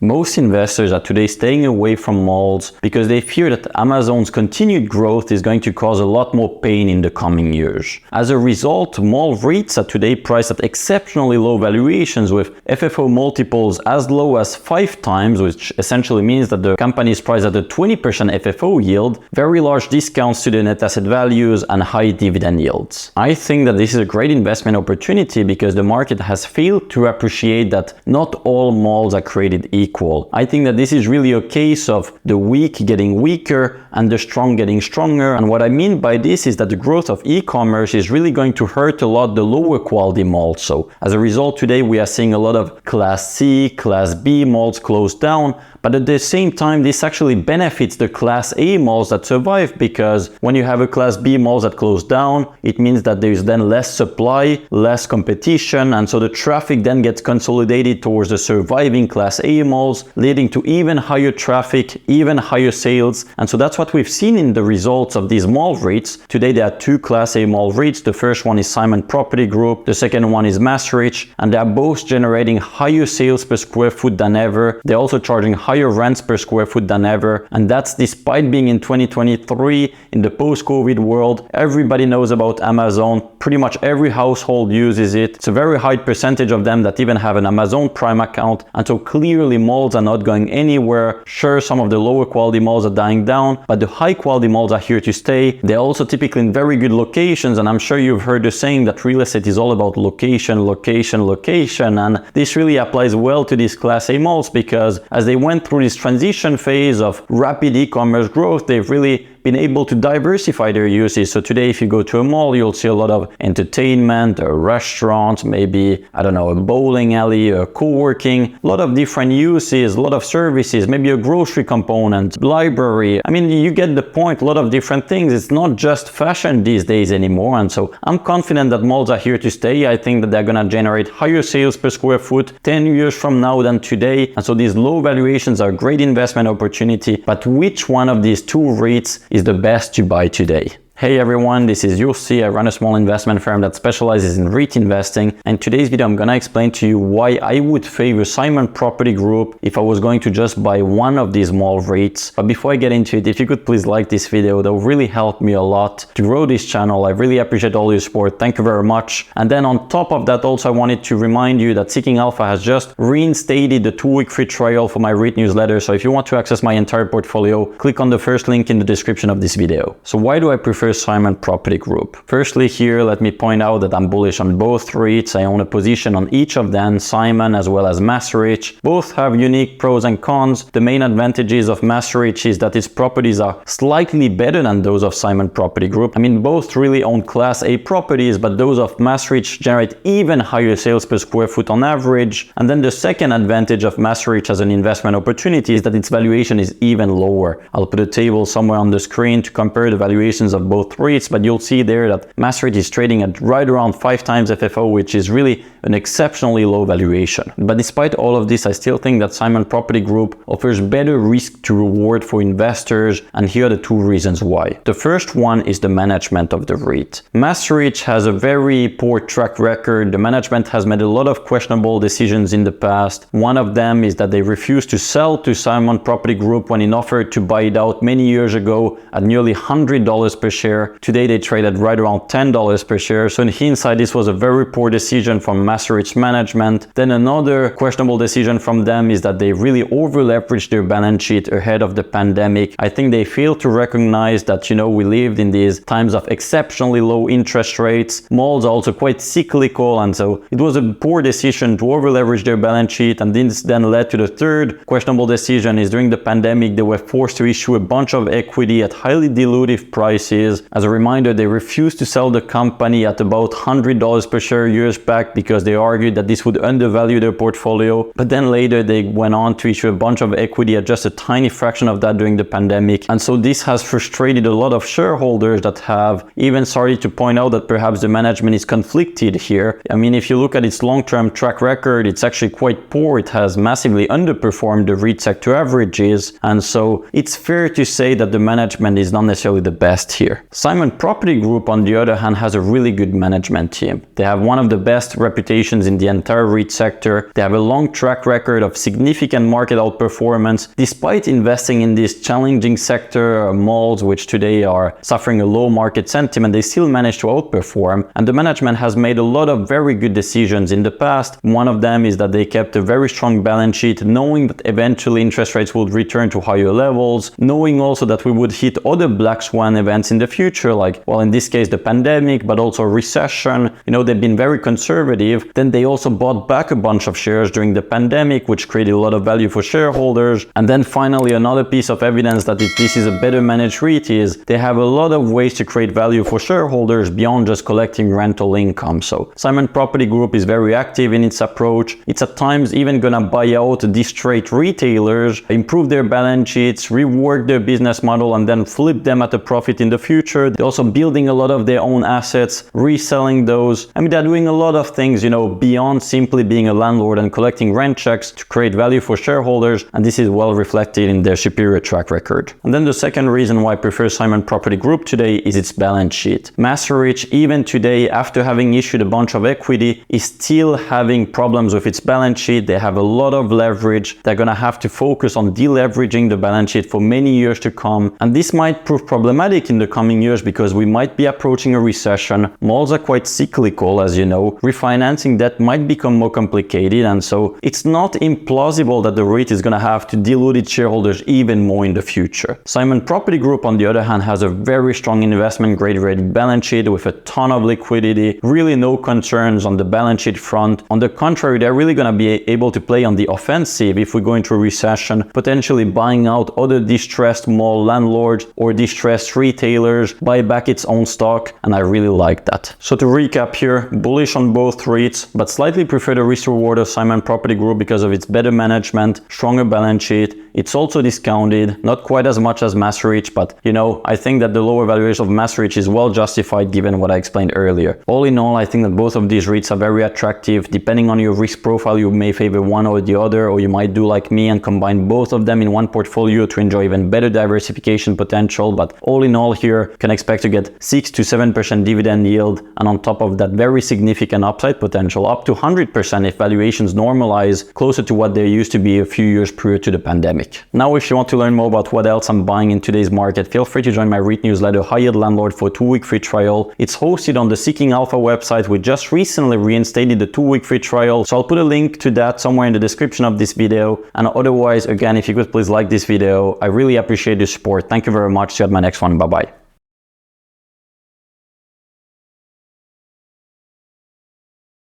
Most investors are today staying away from malls because they fear that Amazon's continued growth is going to cause a lot more pain in the coming years. As a result, mall REITs are today priced at exceptionally low valuations with FFO multiples as low as 5 times, which essentially means that the company is priced at a 20% FFO yield, very large discounts to the net asset values, and high dividend yields. I think that this is a great investment opportunity because the market has failed to appreciate that not all malls are created equal. I think that this is really a case of the weak getting weaker and the strong getting stronger. And what I mean by this is that the growth of e-commerce is really going to hurt a lot the lower quality malls. So as a result, today we are seeing a lot of Class C, Class B malls closed down. But at the same time, this actually benefits the Class A malls that survive, because when you have a Class B malls that close down, it means that there is then less supply, less competition, and so the traffic then gets consolidated towards the surviving Class A malls, leading to even higher traffic, even higher sales. And so that's what we've seen in the results of these mall REITs. Today there are 2 Class A mall REITs. The first one is Simon Property Group, the second one is MassRich, and they are both generating higher sales per square foot than ever. They're also charging higher rents per square foot than ever, and that's despite being in 2023 in the post-COVID world. Everybody knows about Amazon. Pretty much every household uses it. It's a very high percentage of them that even have an Amazon Prime account, and so clearly malls are not going anywhere. Sure, some of the lower quality malls are dying down, but the high quality malls are here to stay. They're also typically in very good locations, and I'm sure you've heard the saying that real estate is all about location, location, location, and this really applies well to these Class A malls, because as they went through this transition phase of rapid e-commerce growth, they've really been able to diversify their uses. So today, if you go to a mall, you'll see a lot of entertainment, a restaurant, maybe, I don't know, a bowling alley, a co-working, a lot of different uses, a lot of services, maybe a grocery component, library. I mean, you get the point, a lot of different things. It's not just fashion these days anymore. And so I'm confident that malls are here to stay. I think that they're gonna generate higher sales per square foot 10 years from now than today. And so these low valuations are a great investment opportunity. But which one of these 2 REITs is the best to buy today? Hey everyone, this is Yossi. I run a small investment firm that specializes in REIT investing, and in today's video I'm gonna explain to you why I would favor Simon Property Group if I was going to just buy one of these mall REITs. But before I get into it, if you could please like this video, that would really help me a lot to grow this channel. I really appreciate all your support. Thank you very much. And then on top of that, also I wanted to remind you that Seeking Alpha has just reinstated the 2-week free trial for my REIT newsletter. So if you want to access my entire portfolio, click on the first link in the description of this video. So why do I prefer Simon Property Group? Firstly, here let me point out that I'm bullish on both REITs. I own a position on each of them, Simon as well as MassRich. Both have unique pros and cons. The main advantages of MassRich is that its properties are slightly better than those of Simon Property Group. I mean, both really own Class A properties, but those of MassRich generate even higher sales per square foot on average. And then the second advantage of MassRich as an investment opportunity is that its valuation is even lower. I'll put a table somewhere on the screen to compare the valuations of both REITs, but you'll see there that MassRich is trading at right around 5 times FFO, which is really an exceptionally low valuation. But despite all of this, I still think that Simon Property Group offers better risk to reward for investors, and here are the 2 reasons why. The first one is the management of the REIT. MassRich has a very poor track record. The management has made a lot of questionable decisions in the past. One of them is that they refused to sell to Simon Property Group when it offered to buy it out many years ago at nearly $100 per share. Today they trade at right around $10 per share. So in hindsight, this was a very poor decision from MassRich management. Then another questionable decision from them is that they really over-leveraged their balance sheet ahead of the pandemic. I think they failed to recognize that, we lived in these times of exceptionally low interest rates. Malls are also quite cyclical, and so it was a poor decision to over-leverage their balance sheet. And this then led to the third questionable decision is during the pandemic, they were forced to issue a bunch of equity at highly dilutive prices. As a reminder, they refused to sell the company at about $100 per share years back because they argued that this would undervalue their portfolio. But then later they went on to issue a bunch of equity at just a tiny fraction of that during the pandemic. And so this has frustrated a lot of shareholders that have even started to point out that perhaps the management is conflicted here. I mean, if you look at its long-term track record, it's actually quite poor. It has massively underperformed the REIT sector averages. And so it's fair to say that the management is not necessarily the best here. Simon Property Group, on the other hand, has a really good management team. They have one of the best reputation rotations in the entire REIT sector. They have a long track record of significant market outperformance, despite investing in this challenging sector, malls, which today are suffering a low market sentiment. They still manage to outperform, and the management has made a lot of very good decisions in the past. One of them is that they kept a very strong balance sheet, knowing that eventually interest rates would return to higher levels, knowing also that we would hit other black swan events in the future, like, well, in this case, the pandemic, but also recession. You know, they've been very conservative. Then they also bought back a bunch of shares during the pandemic, which created a lot of value for shareholders. And then finally, another piece of evidence that this is a better managed REIT is they have a lot of ways to create value for shareholders beyond just collecting rental income. So Simon Property Group is very active in its approach. It's at times even gonna buy out distressed retailers, improve their balance sheets, rework their business model, and then flip them at a profit in the future. They're also building a lot of their own assets, reselling those. I mean, they're doing a lot of things, you know, beyond simply being a landlord and collecting rent checks to create value for shareholders, and this is well reflected in their superior track record. And then the second reason why I prefer Simon Property Group today is its balance sheet. NAREIT, even today, after having issued a bunch of equity, is still having problems with its balance sheet. They have a lot of leverage. They're gonna have to focus on deleveraging the balance sheet for many years to come, and this might prove problematic in the coming years because we might be approaching a recession. Malls are quite cyclical, as you know. Refinancing debt might become more complicated, and so it's not implausible that the REIT is going to have to dilute its shareholders even more in the future. Simon Property Group, on the other hand, has a very strong investment grade rated balance sheet with a ton of liquidity, really no concerns on the balance sheet front. On the contrary, they're really going to be able to play on the offensive if we go into a recession, potentially buying out other distressed mall landlords or distressed retailers, buy back its own stock, and I really like that. So to recap here, bullish on both REITs, but slightly prefer the risk reward of Simon Property Group because of its better management, stronger balance sheet. It's also discounted, not quite as much as NAREIT, but you know, I think that the lower valuation of NAREIT is well justified given what I explained earlier. All in all, I think that both of these REITs are very attractive. Depending on your risk profile, you may favor one or the other, or you might do like me and combine both of them in one portfolio to enjoy even better diversification potential. But all in all here, you can expect to get 6 to 7% dividend yield, and on top of that, very significant upside potential, up to 100% if valuations normalize closer to what they used to be a few years prior to the pandemic. Now, if you want to learn more about what else I'm buying in today's market, feel free to join my REIT newsletter, High Yield Landlord, for a 2-week free trial. It's hosted on the Seeking Alpha website. We just recently reinstated the 2-week free trial, so I'll put a link to that somewhere in the description of this video. And otherwise, again, if you could please like this video, I really appreciate your support. Thank you very much. See you at my next one. Bye bye.